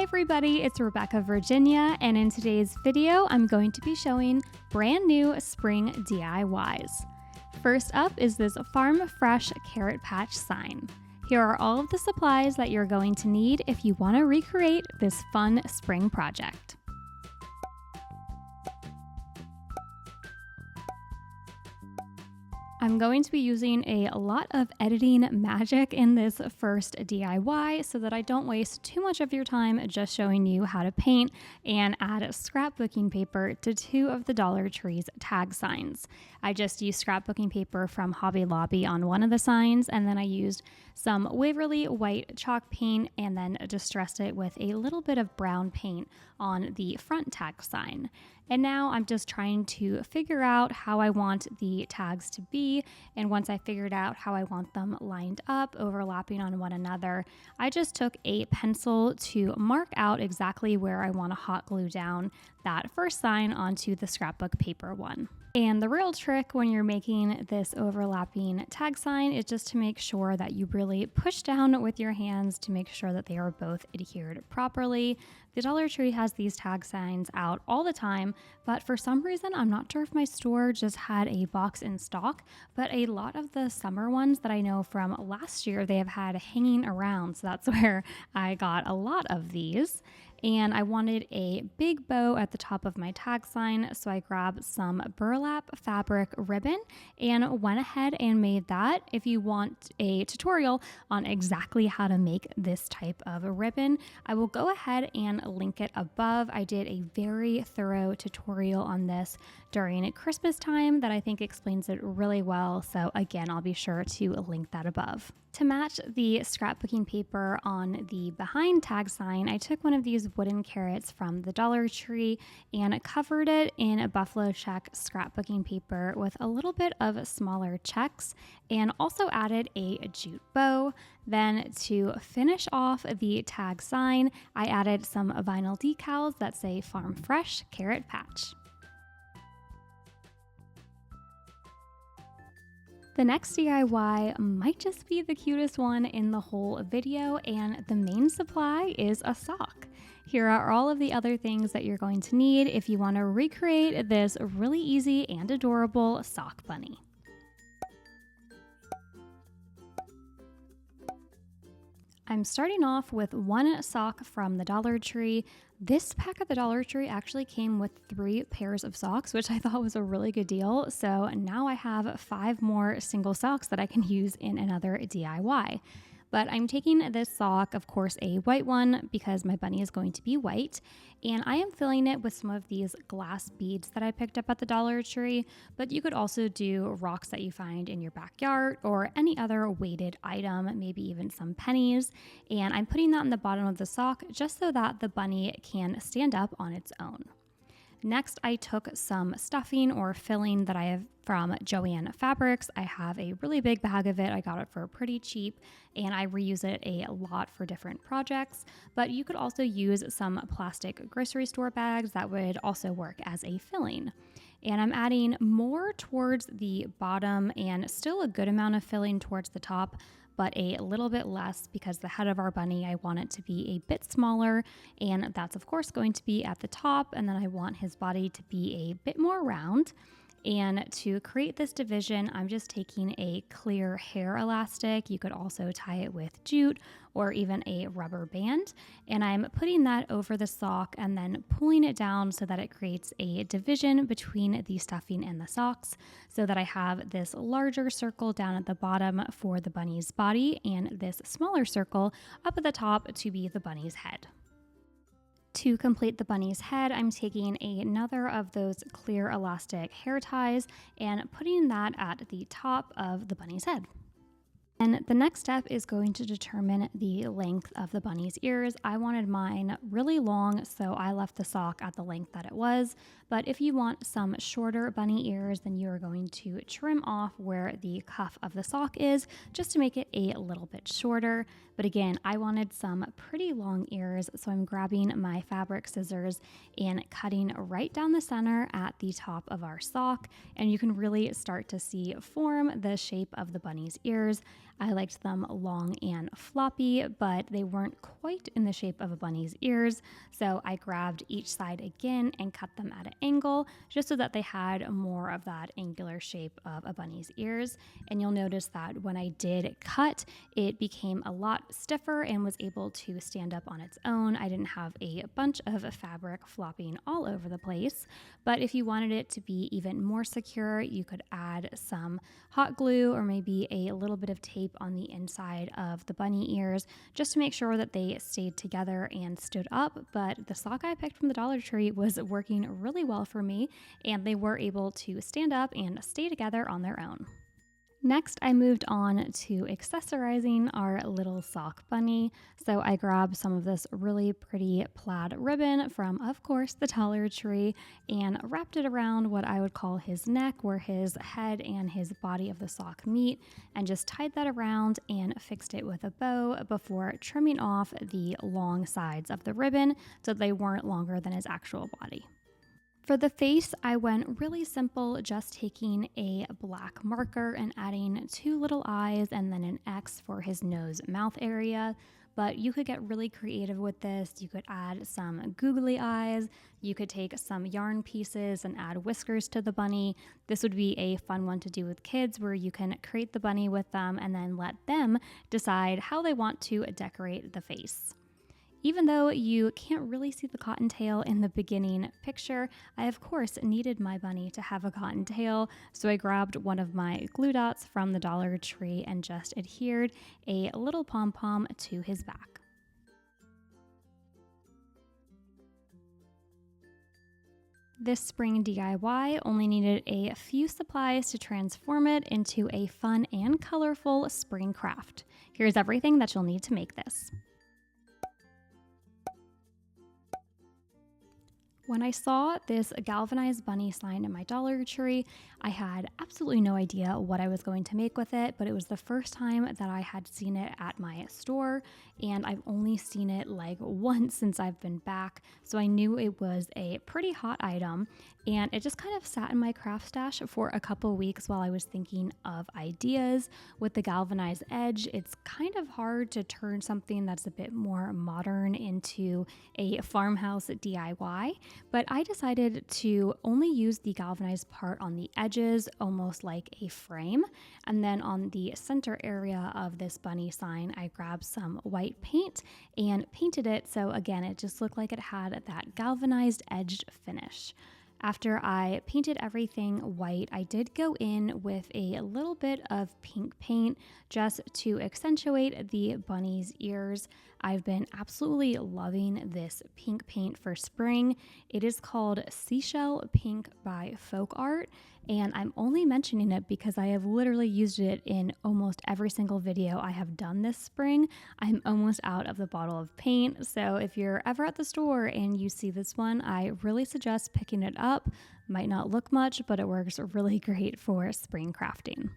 Hi everybody, it's Rebecca Virginia, and in today's video, I'm going to be showing brand new spring DIYs. First up is this Farm Fresh carrot patch sign. Here are all of the supplies that you're going to need if you want to recreate this fun spring project. I'm going to be using a lot of editing magic in this first DIY so that I don't waste too much of your time just showing you how to paint and add scrapbooking paper to two of the Dollar Tree's tag signs. I just used scrapbooking paper from Hobby Lobby on one of the signs, and then I used some Waverly white chalk paint and then distressed it with a little bit of brown paint on the front tag sign. And now I'm just trying to figure out how I want the tags to be. And once I figured out how I want them lined up, overlapping on one another, I just took a pencil to mark out exactly where I want to hot glue down that first sign onto the scrapbook paper one. And the real trick when you're making this overlapping tag sign is just to make sure that you really push down with your hands to make sure that they are both adhered properly. The Dollar Tree has these tag signs out all the time, but for some reason, I'm not sure if my store just had a box in stock, but a lot of the summer ones that I know from last year, they have had hanging around. So that's where I got a lot of these. And I wanted a big bow at the top of my tag sign, so I grabbed some burlap fabric ribbon and went ahead and made that. If you want a tutorial on exactly how to make this type of a ribbon, I will go ahead and link it above. I did a very thorough tutorial on this during Christmas time that I think explains it really well, so again, I'll be sure to link that above. To match the scrapbooking paper on the behind tag sign, I took one of these wooden carrots from the Dollar Tree and covered it in a buffalo check scrapbooking paper with a little bit of smaller checks and also added a jute bow. Then to finish off the tag sign, I added some vinyl decals that say Farm Fresh Carrot Patch. The next DIY might just be the cutest one in the whole video, and the main supply is a sock. Here are all of the other things that you're going to need if you want to recreate this really easy and adorable sock bunny. I'm starting off with one sock from the Dollar Tree. This pack at the Dollar Tree actually came with 3 pairs of socks, which I thought was a really good deal. So now I have 5 more single socks that I can use in another DIY. But I'm taking this sock, of course, a white one because my bunny is going to be white. And I am filling it with some of these glass beads that I picked up at the Dollar Tree. But you could also do rocks that you find in your backyard or any other weighted item, maybe even some pennies. And I'm putting that in the bottom of the sock just so that the bunny can stand up on its own. Next, I took some stuffing or filling that I have from Joann Fabrics. I have a really big bag of it. I got it for pretty cheap and I reuse it a lot for different projects. But you could also use some plastic grocery store bags that would also work as a filling. And I'm adding more towards the bottom and still a good amount of filling towards the top, but a little bit less because the head of our bunny, I want it to be a bit smaller, and that's of course going to be at the top, and then I want his body to be a bit more round. And to create this division, I'm just taking a clear hair elastic. You could also tie it with jute or even a rubber band. And I'm putting that over the sock and then pulling it down so that it creates a division between the stuffing and the socks so that I have this larger circle down at the bottom for the bunny's body and this smaller circle up at the top to be the bunny's head. To complete the bunny's head, I'm taking another of those clear elastic hair ties and putting that at the top of the bunny's head. And the next step is going to determine the length of the bunny's ears. I wanted mine really long, so I left the sock at the length that it was. But if you want some shorter bunny ears, then you are going to trim off where the cuff of the sock is just to make it a little bit shorter. But again, I wanted some pretty long ears, so I'm grabbing my fabric scissors and cutting right down the center at the top of our sock. And you can really start to see form the shape of the bunny's ears. I liked them long and floppy, but they weren't quite in the shape of a bunny's ears, so I grabbed each side again and cut them at an angle just so that they had more of that angular shape of a bunny's ears. And you'll notice that when I did cut, it became a lot stiffer and was able to stand up on its own. I didn't have a bunch of fabric flopping all over the place, but if you wanted it to be even more secure, you could add some hot glue or maybe a little bit of tape on the inside of the bunny ears just to make sure that they stayed together and stood up. But the sock I picked from the Dollar Tree was working really well for me, and they were able to stand up and stay together on their own. Next, I moved on to accessorizing our little sock bunny. So I grabbed some of this really pretty plaid ribbon from, of course, the Dollar Tree and wrapped it around what I would call his neck, where his head and his body of the sock meet, and just tied that around and fixed it with a bow before trimming off the long sides of the ribbon so they weren't longer than his actual body. For the face, I went really simple, just taking a black marker and adding 2 little eyes and then an X for his nose mouth area. But you could get really creative with this. You could add some googly eyes. You could take some yarn pieces and add whiskers to the bunny. This would be a fun one to do with kids, where you can create the bunny with them and then let them decide how they want to decorate the face. Even though you can't really see the cottontail in the beginning picture, I of course needed my bunny to have a cottontail, so I grabbed one of my glue dots from the Dollar Tree and just adhered a little pom-pom to his back. This spring DIY only needed a few supplies to transform it into a fun and colorful spring craft. Here's everything that you'll need to make this. When I saw this galvanized bunny sign in my Dollar Tree, I had absolutely no idea what I was going to make with it, but it was the first time that I had seen it at my store, and I've only seen it like once since I've been back, so I knew it was a pretty hot item, and it just kind of sat in my craft stash for a couple weeks while I was thinking of ideas. With the galvanized edge, it's kind of hard to turn something that's a bit more modern into a farmhouse DIY. But I decided to only use the galvanized part on the edges, almost like a frame. And then on the center area of this bunny sign, I grabbed some white paint and painted it. So again, it just looked like it had that galvanized edged finish. After I painted everything white, I did go in with a little bit of pink paint just to accentuate the bunny's ears. I've been absolutely loving this pink paint for spring. It is called Seashell Pink by Folk Art, and I'm only mentioning it because I have literally used it in almost every single video I have done this spring. I'm almost out of the bottle of paint, so if you're ever at the store and you see this one, I really suggest picking it up. Might not look much, but it works really great for spring crafting.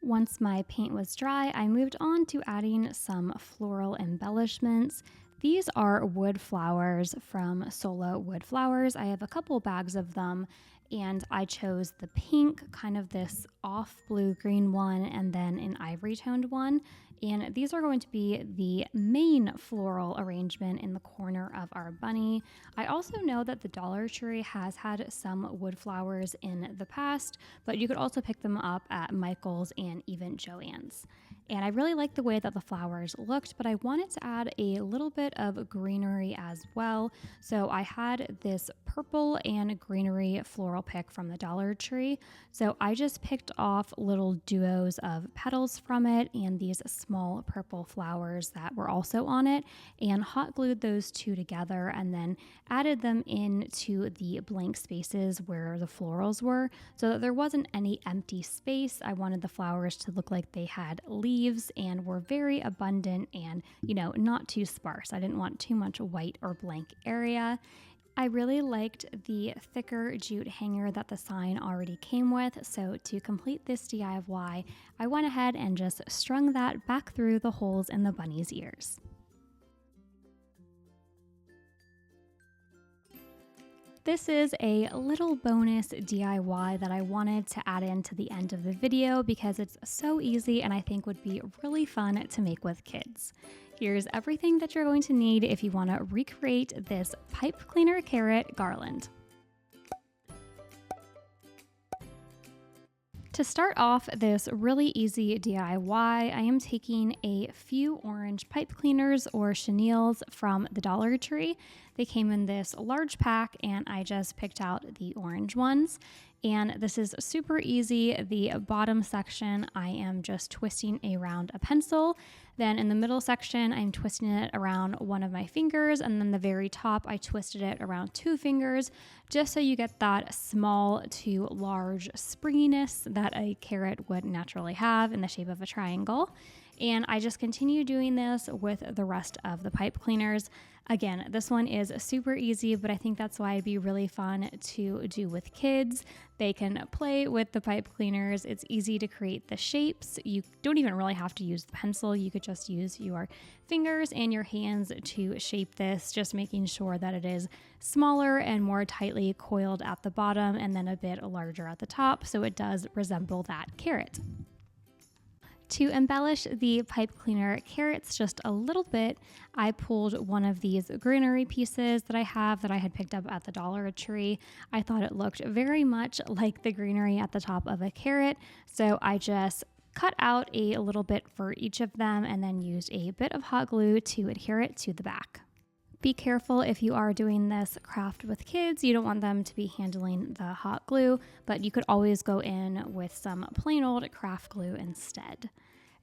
Once my paint was dry, I moved on to adding some floral embellishments. These are wood flowers from Solo Wood Flowers. I have a couple bags of them, and I chose the pink, kind of this off blue-green one, and then an ivory-toned one. And these are going to be the main floral arrangement in the corner of our bunny. I also know that the Dollar Tree has had some wood flowers in the past, but you could also pick them up at Michael's and even Joann's. And I really like the way that the flowers looked, but I wanted to add a little bit of greenery as well. So I had this purple and greenery floral pick from the Dollar Tree. So I just picked off little duos of petals from it and these small purple flowers that were also on it, and hot glued those two together and then added them into the blank spaces where the florals were so that there wasn't any empty space. I wanted the flowers to look like they had leaves and were very abundant and, not too sparse. I didn't want too much white or blank area. I really liked the thicker jute hanger that the sign already came with, so to complete this DIY, I went ahead and just strung that back through the holes in the bunny's ears. This is a little bonus DIY that I wanted to add into the end of the video because it's so easy and I think would be really fun to make with kids. Here's everything that you're going to need if you want to recreate this pipe cleaner carrot garland. To start off this really easy DIY, I am taking a few orange pipe cleaners or chenilles from the Dollar Tree. They came in this large pack and I just picked out the orange ones. And this is super easy. The bottom section, I am just twisting around a pencil. Then in the middle section, I'm twisting it around one of my fingers. And then the very top, I twisted it around 2 fingers, just so you get that small to large springiness that a carrot would naturally have in the shape of a triangle. And I just continue doing this with the rest of the pipe cleaners. Again, this one is super easy, but I think that's why it'd be really fun to do with kids. They can play with the pipe cleaners. It's easy to create the shapes. You don't even really have to use the pencil. You could just use your fingers and your hands to shape this, just making sure that it is smaller and more tightly coiled at the bottom and then a bit larger at the top, so it does resemble that carrot. To embellish the pipe cleaner carrots just a little bit, I pulled one of these greenery pieces that I had picked up at the Dollar Tree. I thought it looked very much like the greenery at the top of a carrot, so I just cut out a little bit for each of them and then used a bit of hot glue to adhere it to the back. Be careful if you are doing this craft with kids. You don't want them to be handling the hot glue, but you could always go in with some plain old craft glue instead.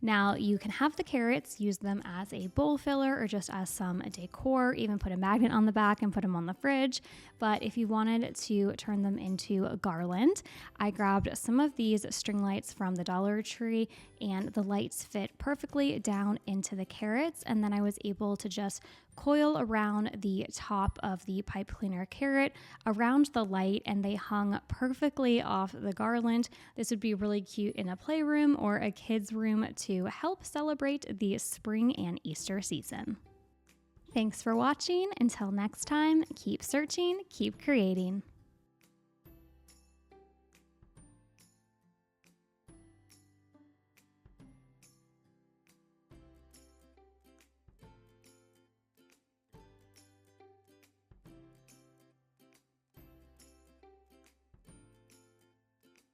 Now you can have the carrots, use them as a bowl filler or just as some decor, even put a magnet on the back and put them on the fridge. But if you wanted to turn them into a garland, I grabbed some of these string lights from the Dollar Tree and the lights fit perfectly down into the carrots. And then I was able to just coil around the top of the pipe cleaner carrot around the light and they hung perfectly off the garland. This would be really cute in a playroom or a kid's room to help celebrate the spring and Easter season. Thanks for watching. Until next time, keep searching, keep creating.